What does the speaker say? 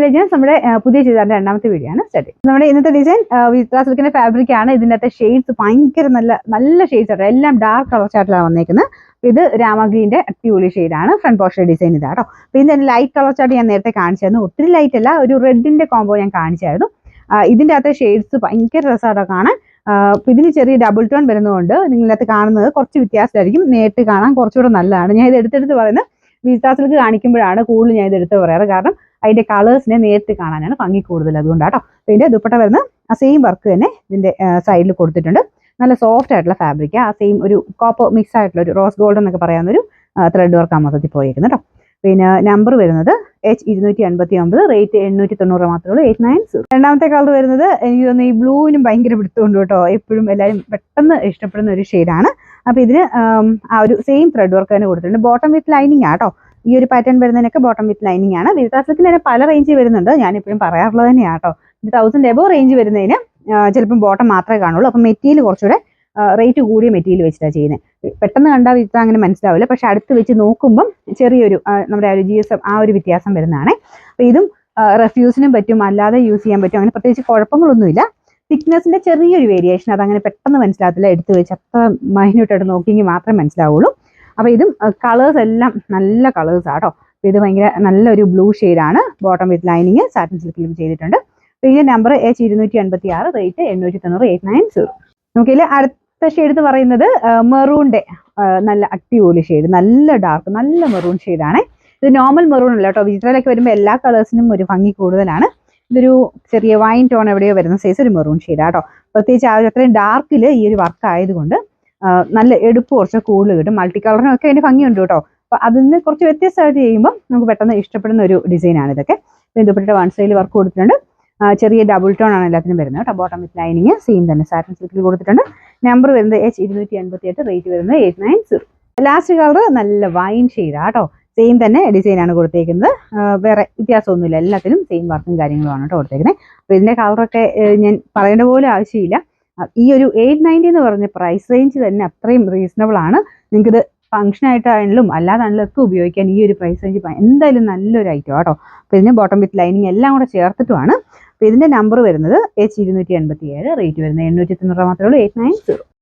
Legends നമ്മുടെ പുതിയ ചുരിദാറിന്റെ രണ്ടാമത്തെ വീഡിയോ ആണ് സ്റ്റാർട്ട്. നമ്മുടെ ഇന്നത്തെ ഡിസൈൻ വിത്ര സിൽക്കിന്റെ ഫാബ്രിക് ആണ്. ഇതിനകത്തെ ഷെയ്ഡ്സ് ഭയങ്കര നല്ല ഷെയ്ഡ്സ് ആണ്, എല്ലാം ഡാർക്ക് കളർ ചാർട്ടിലാണ് വന്നേക്കുന്നത്. ഇത് രാമഗ്രീന്റെ അടിപൊളി ഷെയ്ഡാണ്. ഫ്രണ്ട് പോർഷൻ ഡിസൈൻ ഇതാട്ടോ. അപ്പൊ ഇതിന്റെ ലൈറ്റ് കളർ ചാർട്ട് ഞാൻ നേരത്തെ കാണിച്ചായിരുന്നു. ഒത്തിരി ലൈറ്റ് അല്ല, ഒരു റെഡിന്റെ കോംബോ ഞാൻ കാണിച്ചായിരുന്നു. ഇതിന്റെ അകത്തെ ഷെയ്ഡ്സ് ഭയങ്കര രസമായിട്ടോ കാണാൻ. ഇതിന് ചെറിയ ഡബിൾ ടോൺ വരുന്നതുകൊണ്ട് നിങ്ങളിനകത്ത് കാണുന്നത് കുറച്ച് വ്യത്യാസമായിരിക്കും. നേരിട്ട് കാണാൻ കുറച്ചുകൂടെ നല്ലതാണ്. ഞാൻ ഇത് എടുത്തെടുത്ത് പറയുന്നത് വിത്ര സിൽക്ക് കാണിക്കുമ്പോഴാണ് കൂടുതൽ ഞാൻ ഇത് എടുത്ത് പറയാറ്. കാരണം അതിന്റെ കളേഴ്സിനെ നേരിട്ട് കാണാനാണ് ഭംഗി കൂടുതൽ, അതുകൊണ്ടാട്ടോ. ഇതിന്റെ ദുപ്പട്ട വരുന്ന ആ സെയിം വർക്ക് തന്നെ ഇതിന്റെ സൈഡിൽ കൊടുത്തിട്ടുണ്ട്. നല്ല സോഫ്റ്റ് ആയിട്ടുള്ള ഫാബ്രിക്, ആ സെയിം ഒരു കോപ്പർ മിക്സ് ആയിട്ടുള്ള ഒരു റോസ് ഗോൾഡ് എന്നൊക്കെ പറയാവുന്ന ഒരു ത്രെഡ് വർക്ക് മൊത്തത്തിൽ പോയിരിക്കുന്നത് കേട്ടോ. പിന്നെ നമ്പർ വരുന്നത് H259, റേറ്റ് 890 മാത്രമേ ഉള്ളൂ, 890. രണ്ടാമത്തെ കളർ വരുന്നത് എനിക്ക് തോന്നുന്നു ഈ ബ്ലൂവിനും ഭയങ്കര പിടുത്തമുണ്ട് കേട്ടോ. എപ്പോഴും എല്ലാവരും പെട്ടെന്ന് ഇഷ്ടപ്പെടുന്ന ഒരു ഷെയ്ഡാണ്. അപ്പൊ ഇതിന് ആ ഒരു സെയിം ത്രെഡ് വർക്ക് തന്നെ കൊടുത്തിട്ടുണ്ട്. ബോട്ടം വിത്ത് ലൈനിങ് ആട്ടോ. ഈ ഒരു പാറ്റേൺ വരുന്നതിനൊക്കെ ബോട്ടം വിത്ത് ലൈനിങ് ആണ്. വിത്ര സിൽക്കിന് തന്നെ പല റേഞ്ച് വരുന്നുണ്ട്. ഞാൻ എപ്പോഴും പറയാറുള്ളത് തന്നെയാട്ടോ. 1000 എബോ റേഞ്ച് വരുന്നതിന് ചിലപ്പോൾ ബോട്ടം മാത്രമേ കാണുള്ളൂ. അപ്പം മെറ്റീരിയൽ കുറച്ചുകൂടെ റേറ്റ് കൂടിയ മെറ്റീരിയൽ വെച്ചിട്ടാണ് ചെയ്യുന്നത്. പെട്ടെന്ന് കണ്ടാൽ വിത്ര അങ്ങനെ മനസ്സിലാവില്ല, പക്ഷെ അടുത്ത് വെച്ച് നോക്കുമ്പം ചെറിയൊരു നമ്മുടെ ഒരു GSM ആ ഒരു വ്യത്യാസം വരുന്നതാണ്. അപ്പോൾ ഇതും റെഫ്യൂസിനും പറ്റും, അല്ലാതെ യൂസ് ചെയ്യാൻ പറ്റും. അങ്ങനെ പ്രത്യേകിച്ച് കുഴപ്പങ്ങളൊന്നുമില്ല. തിക്നെസ്സിന്റെ ചെറിയൊരു വേരിയേഷൻ, അതങ്ങനെ പെട്ടെന്ന് മനസ്സിലാകത്തില്ല. എടുത്ത് വെച്ച് അത്ര മൈന്യൂട്ടായിട്ട് നോക്കിയെങ്കിൽ മാത്രമേ മനസ്സിലാവുള്ളൂ. അപ്പോൾ ഇതും കളേഴ്സ് എല്ലാം നല്ല കളേഴ്സ് ആട്ടോ. അപ്പോൾ ഇത് ഭയങ്കര നല്ലൊരു ബ്ലൂ ഷെയ്ഡാണ്. ബോട്ടം വിത്ത് ലൈനിങ് സാറ്റിൻ സിൽക്കിലും ചെയ്തിട്ടുണ്ട്. അപ്പോൾ ഇതിന്റെ നമ്പർ H286, റേറ്റ് 890, 890. നമുക്കിതിൽ അടുത്ത ഷെയ്ഡ് എന്ന് പറയുന്നത് മെറൂണിന്റെ നല്ല അടിപൊളി ഷെയ്ഡ്, നല്ല ഡാർക്ക്, നല്ല മെറൂൺ ഷെയ്ഡാണ്. ഇത് നോർമൽ മെറൂൺ അല്ല കേട്ടോ. വിത്രയിലൊക്കെ വരുമ്പോൾ എല്ലാ കളേഴ്സിനും ഒരു ഭംഗി കൂടുതലാണ്. ഇതൊരു ചെറിയ വൈൻ ടോൺ എവിടെയോ വരുന്ന സൈസ് ഒരു മെറൂൺ ഷെയ്ഡാട്ടോ. പ്രത്യേകിച്ച് ആ അത്രയും ഡാർക്കിൽ ഈ ഒരു വർക്ക് ആയതുകൊണ്ട് നല്ല എടുപ്പ് കുറച്ച് കൂടുതൽ കിട്ടും. മൾട്ടി കളറിനൊക്കെ അതിന്റെ ഭംഗിയുണ്ട് കേട്ടോ. അപ്പൊ അതിന് കുറച്ച് വ്യത്യസ്തമായിട്ട് ചെയ്യുമ്പോൾ നമുക്ക് പെട്ടെന്ന് ഇഷ്ടപ്പെടുന്ന ഒരു ഡിസൈനാണ് ഇതൊക്കെ. ദുപ്പട്ട വൺ സൈഡിൽ വർക്ക് കൊടുത്തിട്ടുണ്ട്. ചെറിയ ഡബിൾ ടോൺ ആണ് എല്ലാത്തിനും വരുന്നത് കേട്ടോ. ബോട്ടം വിത്ത് ലൈനിങ് സെയിം തന്നെ സാറ്റിൻ സിൽക്കിൽ കൊടുത്തിട്ടുണ്ട്. നമ്പർ വരുന്നത് H288, റേറ്റ് വരുന്നത് 890. ലാസ്റ്റ് കളർ നല്ല വൈൻ ഷെയ്ഡാട്ടോ. സെയിം തന്നെ ഡിസൈൻ ആണ് കൊടുത്തേക്കുന്നത്. വേറെ വ്യത്യാസമൊന്നുമില്ല, എല്ലാത്തിനും സെയിം വർക്കും കാര്യങ്ങളുമാണ് കേട്ടോ കൊടുത്തേക്കുന്നത്. അപ്പോൾ ഇതിന്റെ കളറൊക്കെ ഞാൻ പറയേണ്ട പോലെ ആവശ്യമില്ല. ഈ ഒരു 890 എന്ന് പറഞ്ഞ പ്രൈസ് റേഞ്ച് തന്നെ അത്രയും റീസണബിൾ ആണ്. നിങ്ങൾക്കിത് ഫംഗ്ഷൻ ആയിട്ടാണെങ്കിലും അല്ലാതാണെങ്കിലും ഒക്കെ ഉപയോഗിക്കാൻ ഈ ഒരു പ്രൈസ് റേഞ്ച് എന്തായാലും നല്ലൊരു ഐറ്റം കേട്ടോ. അപ്പോൾ ഇതിന് ബോട്ടം വിത്ത് ലൈനിങ് എല്ലാം കൂടെ ചേർത്തിട്ടുമാണ്. അപ്പോൾ ഇതിന്റെ നമ്പർ വരുന്നത് H287, റേറ്റ് വരുന്നത് 890 മാത്രമേ ഉള്ളൂ, 890.